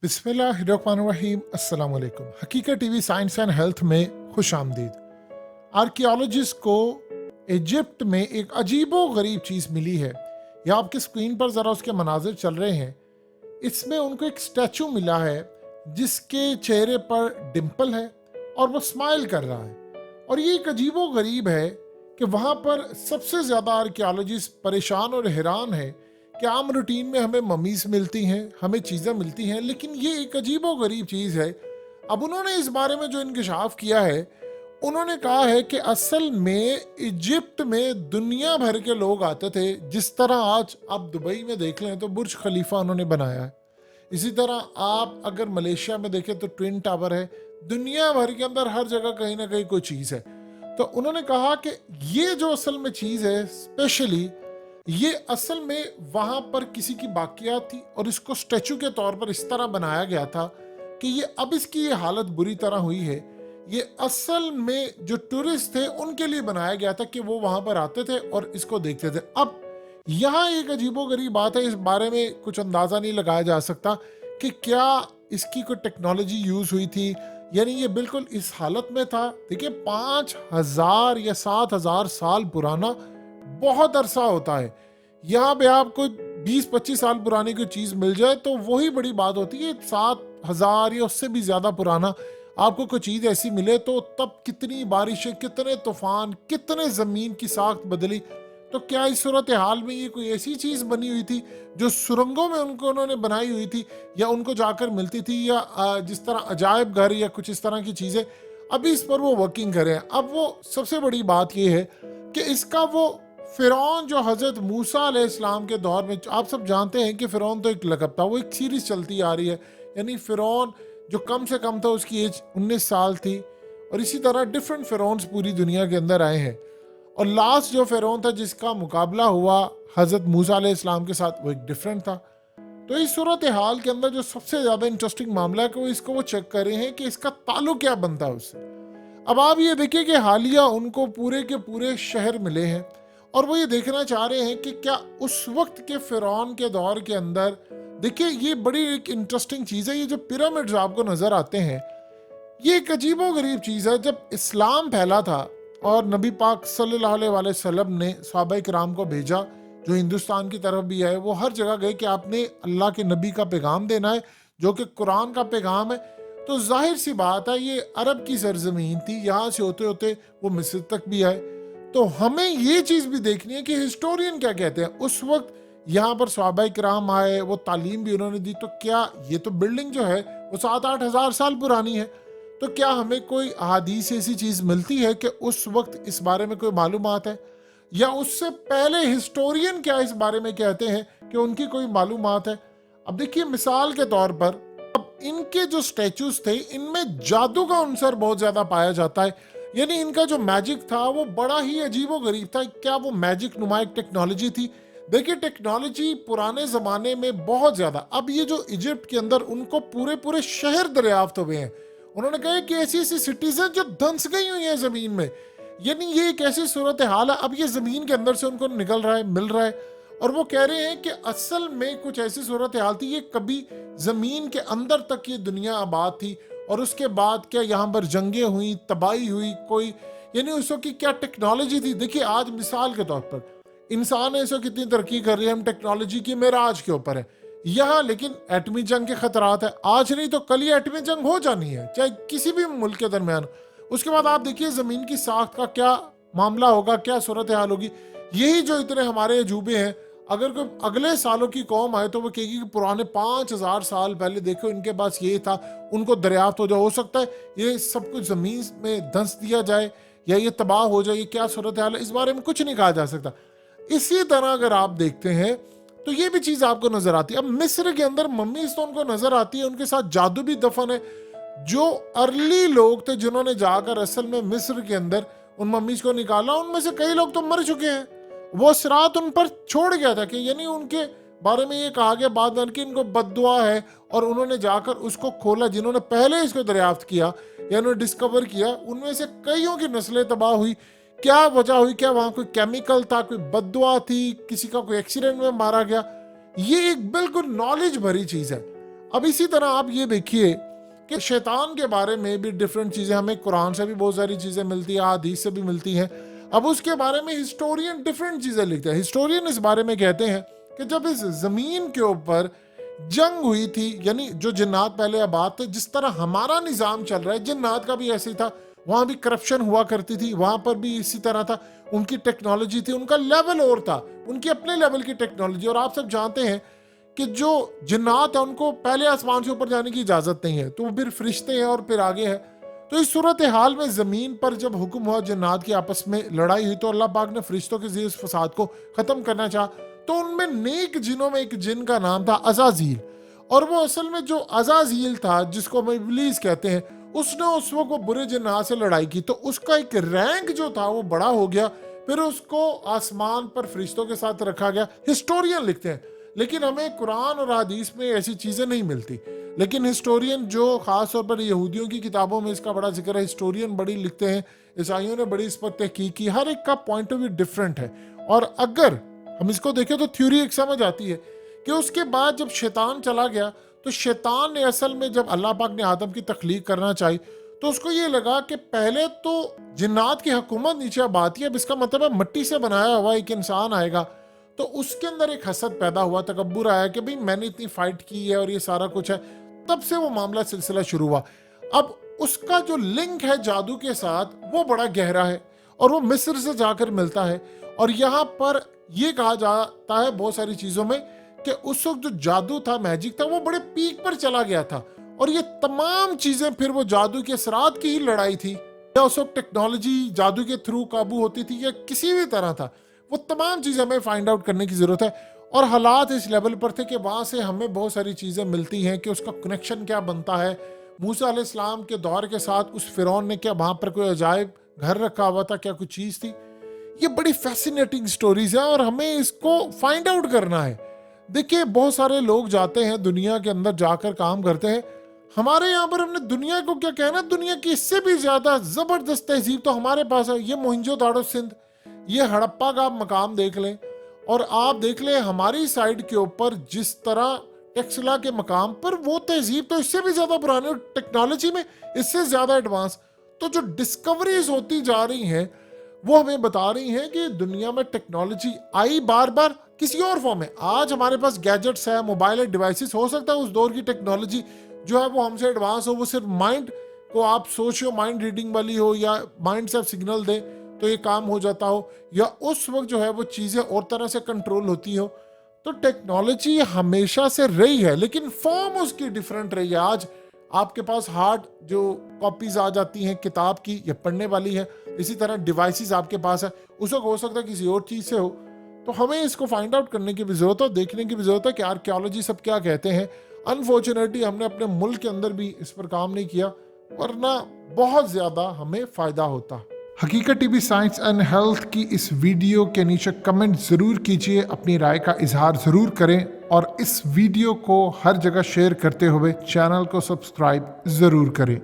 बिस्मिल्लाहिर्रहमानिर्रहीम। अस्सलाम वालेकुम। हकीकत टीवी साइंस एंड हेल्थ में खुश आमदीद। आर्कियोलॉजिस्ट को इजिप्ट में एक अजीबो गरीब चीज़ मिली है। यह आपकी स्क्रीन पर ज़रा उसके मनाजिर चल रहे हैं। इसमें उनको एक स्टैचू मिला है जिसके चेहरे पर डिम्पल है और वो स्माइल कर रहा है। और ये एक अजीबो गरीब है कि वहाँ पर सबसे ज़्यादा आर्कियोलॉजिस्ट परेशान और हैरान है कि आम रूटीन में हमें ममीज मिलती हैं, हमें चीज़ें मिलती हैं, लेकिन ये एक अजीबो गरीब चीज़ है। अब उन्होंने इस बारे में जो इंकशाफ किया है, उन्होंने कहा है कि असल में इजिप्ट में दुनिया भर के लोग आते थे। जिस तरह आज आप दुबई में देख लें तो बुर्ज खलीफा उन्होंने बनाया है, इसी तरह आप अगर मलेशिया में देखें तो ट्विन टावर है। दुनिया भर के अंदर हर जगह कहीं ना कहीं कोई चीज़ है। तो उन्होंने कहा कि ये जो असल में चीज़ है, स्पेशली ये असल में वहां पर किसी की बाकियात थी और इसको स्टैचू के तौर पर इस तरह बनाया गया था कि ये अब इसकी ये हालत बुरी तरह हुई है। ये असल में जो टूरिस्ट थे उनके लिए बनाया गया था कि वो वहां पर आते थे और इसको देखते थे। अब यहाँ एक अजीबोगरीब बात है, इस बारे में कुछ अंदाजा नहीं लगाया जा सकता कि क्या इसकी कोई टेक्नोलॉजी यूज हुई थी, यानी ये बिल्कुल इस हालत में था। देखिए 5,000 या 7,000 साल पुराना बहुत अरसा होता है। यहाँ पे आपको 20-25 साल पुरानी कोई चीज मिल जाए तो वही बड़ी बात होती है। 7,000 या उससे भी ज्यादा पुराना आपको कोई चीज ऐसी मिले तो तब कितनी बारिशें, कितने तूफान, कितने जमीन की साख्त बदली। तो क्या इस सूरत हाल में ये कोई ऐसी चीज बनी हुई थी जो सुरंगों में उन्होंने बनाई हुई थी या उनको जाकर मिलती थी, या जिस तरह अजायब घर या कुछ इस तरह की चीजें, अभी इस पर वो वर्किंग करें। अब वो सबसे बड़ी बात ये है कि इसका वो फिरौन जो हजरत मूसा अलैहिस्सलाम के दौर में, आप सब जानते हैं कि फिरौन तो एक लक़ब था, वो एक सीरीज चलती आ रही है। यानी फिरौन जो कम से कम था उसकी एज 19 साल थी, और इसी तरह डिफरेंट फिरौन्स पूरी दुनिया के अंदर आए हैं। और लास्ट जो फिरौन था जिसका मुकाबला हुआ हजरत मूसा अलैहिस्सलाम के साथ, वो एक डिफरेंट था। तो इस सूरत हाल के अंदर जो सबसे ज़्यादा इंटरेस्टिंग मामला है कि वो इसको वो चेक कर रहे हैं कि इसका ताल्लुक क्या बनता है उससे। अब आप ये देखिए कि हालिया उनको पूरे के पूरे शहर मिले हैं और वो ये देखना चाह रहे हैं कि क्या उस वक्त के फिरौन के दौर के अंदर, देखिए ये बड़ी एक इंटरेस्टिंग चीज़ है। ये जो पिरामिड्स आपको नज़र आते हैं, ये एक अजीबो गरीब चीज़ है। जब इस्लाम फैला था और नबी पाक सल्लल्लाहु अलैहि वसल्लम ने सहाबा किराम को भेजा, जो हिंदुस्तान की तरफ भी आए, वो हर जगह गए कि आपने अल्लाह के नबी का पैगाम देना है जो कि कुरान का पैगाम है। तो जाहिर सी बात है ये अरब की सरजमीन थी, यहाँ से होते होते वो मिस्र तक भी आए। तो हमें ये चीज़ भी देखनी है कि हिस्टोरियन क्या कहते हैं। उस वक्त यहाँ पर सहाबा किराम आए, वो तालीम भी उन्होंने दी, तो क्या ये तो बिल्डिंग जो है वो 7-8 हज़ार साल पुरानी है। तो क्या हमें कोई अहादीस ऐसी चीज़ मिलती है कि उस वक्त इस बारे में कोई मालूमात है, या उससे पहले हिस्टोरियन क्या इस बारे में कहते हैं कि उनकी कोई मालूमात है। अब देखिए मिसाल के तौर पर, अब इनके जो स्टैचूज थे इनमें जादू का अंसर बहुत ज़्यादा पाया जाता है। यानी इनका जो मैजिक था वो बड़ा ही अजीबो गरीब था। क्या वो मैजिक नुमा एक टेक्नोलॉजी थी? देखिए टेक्नोलॉजी पुराने ज़माने में बहुत ज़्यादा, अब ये जो इजिप्ट के अंदर उनको पूरे पूरे शहर दरियाफ्त हुए हैं। उन्होंने कहा कि ऐसी ऐसी सिटीज़ हैं जो धंस गई हुई हैं ज़मीन में। यानी ये एक ऐसी सूरत हाल है, अब ये ज़मीन के अंदर से उनको निकल रहा है, मिल रहा है। और वो कह रहे हैं कि असल में कुछ ऐसी सूरत हाल थी, ये कभी ज़मीन के अंदर तक ये दुनिया आबाद थी और उसके बाद क्या यहाँ पर जंगें हुई, तबाही हुई, कोई यानी उस वक्त की क्या टेक्नोलॉजी थी। देखिए आज मिसाल के तौर पर इंसान ऐसा कितनी तरक्की कर रही है, हम टेक्नोलॉजी की मेराज के ऊपर है यहाँ, लेकिन एटमी जंग के खतरात है। आज नहीं तो कल ही एटमी जंग हो जानी है, चाहे किसी भी मुल्क के दरमियान। उसके बाद आप देखिए ज़मीन की साख्त का क्या मामला होगा, क्या सूरत हाल होगी। यही जो इतने हमारे अजूबे हैं, अगर कोई अगले सालों की कौम आए तो वो कहेगी कि पुराने 5,000 साल पहले देखो इनके पास ये था, उनको दरियाफ्त हो सकता है ये सब कुछ ज़मीन में धंस दिया जाए या ये तबाह हो जाए। ये क्या सूरत हाल है, इस बारे में कुछ नहीं कहा जा सकता। इसी तरह अगर आप देखते हैं तो ये भी चीज़ आपको नज़र आती है। अब मिस्र के अंदर मम्मीज तो उनको नज़र आती है, उनके साथ जादू भी दफन है। जो अर्ली लोग थे जिन्होंने जाकर असल में मिस्र के अंदर उन मम्मीज को निकाला, उनमें से कई लोग तो मर चुके हैं। वो सिरात उन पर छोड़ गया था कि यानी उनके बारे में ये कहा गया बाद में कि इनको बद्दुआ है, और उन्होंने जाकर उसको खोला। जिन्होंने पहले इसको दरियाफ्त किया या उन्होंने डिस्कवर किया, उनमें से कईयों की नस्लें तबाह हुई। क्या वजह हुई? क्या वहाँ कोई केमिकल था, कोई बद्दुआ थी, किसी का कोई एक्सीडेंट में मारा गया? ये एक बिल्कुल नॉलेज भरी चीज़ है। اب اسی طرح آپ یہ دیکھیے کہ شیطان کے بارے میں بھی ڈفرینٹ چیزیں ہمیں قرآن سے بھی بہت ساری چیزیں ملتی ہیں، حدیث سے بھی ملتی ہیں۔ اب اس کے بارے میں ہسٹورین ڈفرینٹ چیزیں لکھتے ہیں۔ ہسٹورین اس بارے میں کہتے ہیں کہ جب اس زمین کے اوپر جنگ ہوئی تھی، یعنی جو جنات پہلے آباد تھے، جس طرح ہمارا نظام چل رہا ہے جنات کا بھی ایسے ہی تھا، وہاں بھی کرپشن ہوا کرتی تھی، وہاں پر بھی اسی طرح تھا، ان کی ٹیکنالوجی تھی، ان کا لیول اور تھا، ان کی اپنے لیول کی ٹیکنالوجی۔ اور آپ سب جانتے ہیں کہ جو جنات ہیں ان کو پہلے آسمان سے اوپر جانے کی اجازت نہیں ہے، تو وہ پھر فرشتے ہیں اور پھر آگے ہے۔ تو اس صورتحال میں زمین پر جب حکم ہوا جنات کی آپس میں لڑائی ہوئی، تو اللہ پاک نے فرشتوں کے ذریعے اس فساد کو ختم کرنا چاہا۔ تو ان میں نیک جنوں میں ایک جن کا نام تھا عزازیل، اور وہ اصل میں جو عزازیل تھا، جس کو ہم ابلیس کہتے ہیں، اس نے اس وقت وہ برے جنات سے لڑائی کی، تو اس کا ایک رینک جو تھا وہ بڑا ہو گیا، پھر اس کو آسمان پر فرشتوں کے ساتھ رکھا گیا۔ ہسٹورین لکھتے ہیں، لیکن ہمیں قرآن اور حدیث میں ایسی چیزیں نہیں ملتی، لیکن ہسٹورین جو خاص طور پر یہودیوں کی کتابوں میں اس کا بڑا ذکر ہے، ہسٹورین بڑی لکھتے ہیں، عیسائیوں نے بڑی اس پر تحقیق کی، ہر ایک کا پوائنٹ آف ویو ڈفرینٹ ہے۔ اور اگر ہم اس کو دیکھیں تو تھیوری ایک سمجھ آتی ہے کہ اس کے بعد جب شیطان چلا گیا، تو شیطان نے اصل میں جب اللہ پاک نے آدم کی تخلیق کرنا چاہی، تو اس کو یہ لگا کہ پہلے تو جنات کی حکومت نیچے اب آتی ہے، اب اس کا مطلب ہے مٹی سے بنایا ہوا ایک انسان آئے گا۔ تو اس کے اندر ایک حسد پیدا ہوا، تکبر آیا کہ بھئی میں نے اتنی فائٹ کی ہے اور یہ سارا کچھ ہے۔ تب سے وہ معاملہ سلسلہ شروع ہوا۔ اب اس کا جو لنک ہے جادو کے ساتھ وہ بڑا گہرا ہے، اور وہ مصر سے جا کر ملتا ہے۔ اور یہاں پر یہ کہا جاتا ہے بہت ساری چیزوں میں کہ اس وقت جو جادو تھا، میجک تھا، وہ بڑے پیک پر چلا گیا تھا، اور یہ تمام چیزیں پھر وہ جادو کے اثرات کی ہی لڑائی تھی، یا اس وقت ٹیکنالوجی جادو کے تھرو قابو ہوتی تھی یا کسی بھی طرح تھا، وہ تمام چیزیں ہمیں فائنڈ آؤٹ کرنے کی ضرورت ہے۔ اور حالات اس لیول پر تھے کہ وہاں سے ہمیں بہت ساری چیزیں ملتی ہیں کہ اس کا کنیکشن کیا بنتا ہے۔ موسیٰ علیہ السلام کے دور کے ساتھ اس فرعون نے کیا وہاں پر کوئی عجائب گھر رکھا ہوا تھا، کیا کوئی چیز تھی؟ یہ بڑی فیسینیٹنگ سٹوریز ہیں اور ہمیں اس کو فائنڈ آؤٹ کرنا ہے۔ دیکھیں بہت سارے لوگ جاتے ہیں دنیا کے اندر جا کر کام کرتے ہیں، ہمارے یہاں پر ہم نے دنیا کو کیا کہنا، دنیا کی اس سے بھی زیادہ زبردست تہذیب تو ہمارے پاس ہے۔ یہ موہنجو داڑو سندھ، یہ ہڑپا کا آپ مقام دیکھ لیں، اور آپ دیکھ لیں ہماری سائڈ کے اوپر جس طرح ٹیکسلا کے مقام پر، وہ تہذیب تو اس سے بھی زیادہ پرانی، اور ٹیکنالوجی میں اس سے زیادہ ایڈوانس۔ تو جو ڈسکوریز ہوتی جا رہی ہیں وہ ہمیں بتا رہی ہیں کہ دنیا میں ٹیکنالوجی آئی بار بار کسی اور فارم میں۔ آج ہمارے پاس گیجٹس ہے، موبائل ہے، ڈیوائسز، ہو سکتا ہے اس دور کی ٹیکنالوجی جو ہے وہ ہم سے ایڈوانس ہو، وہ صرف مائنڈ کو آپ سوچو، مائنڈ ریڈنگ والی ہو، یا مائنڈ سے آپ سگنل دیں تو یہ کام ہو جاتا ہو، یا اس وقت جو ہے وہ چیزیں اور طرح سے کنٹرول ہوتی ہو۔ تو ٹیکنالوجی ہمیشہ سے رہی ہے، لیکن فارم اس کی ڈیفرنٹ رہی ہے۔ آج آپ کے پاس ہارڈ جو کاپیز آ جاتی ہیں کتاب کی یا پڑھنے والی ہے، اسی طرح ڈیوائسز آپ کے پاس ہے، اس وقت ہو سکتا ہے کسی اور چیز سے ہو۔ تو ہمیں اس کو فائنڈ آؤٹ کرنے کی بھی ضرورت ہے، دیکھنے کی بھی ضرورت ہے کہ آرکیالوجی سب کیا کہتے ہیں۔ انفارچونیٹلی ہم نے اپنے ملک کے اندر بھی اس پر کام نہیں کیا، ورنہ بہت زیادہ ہمیں فائدہ ہوتا۔ حقیقت T V science and health کی اس ویڈیو کے نیچے کمنٹ ضرور کیجئے، اپنی رائے کا اظہار ضرور کریں، اور اس ویڈیو کو ہر جگہ شیئر کرتے ہوئے چینل کو سبسکرائب ضرور کریں۔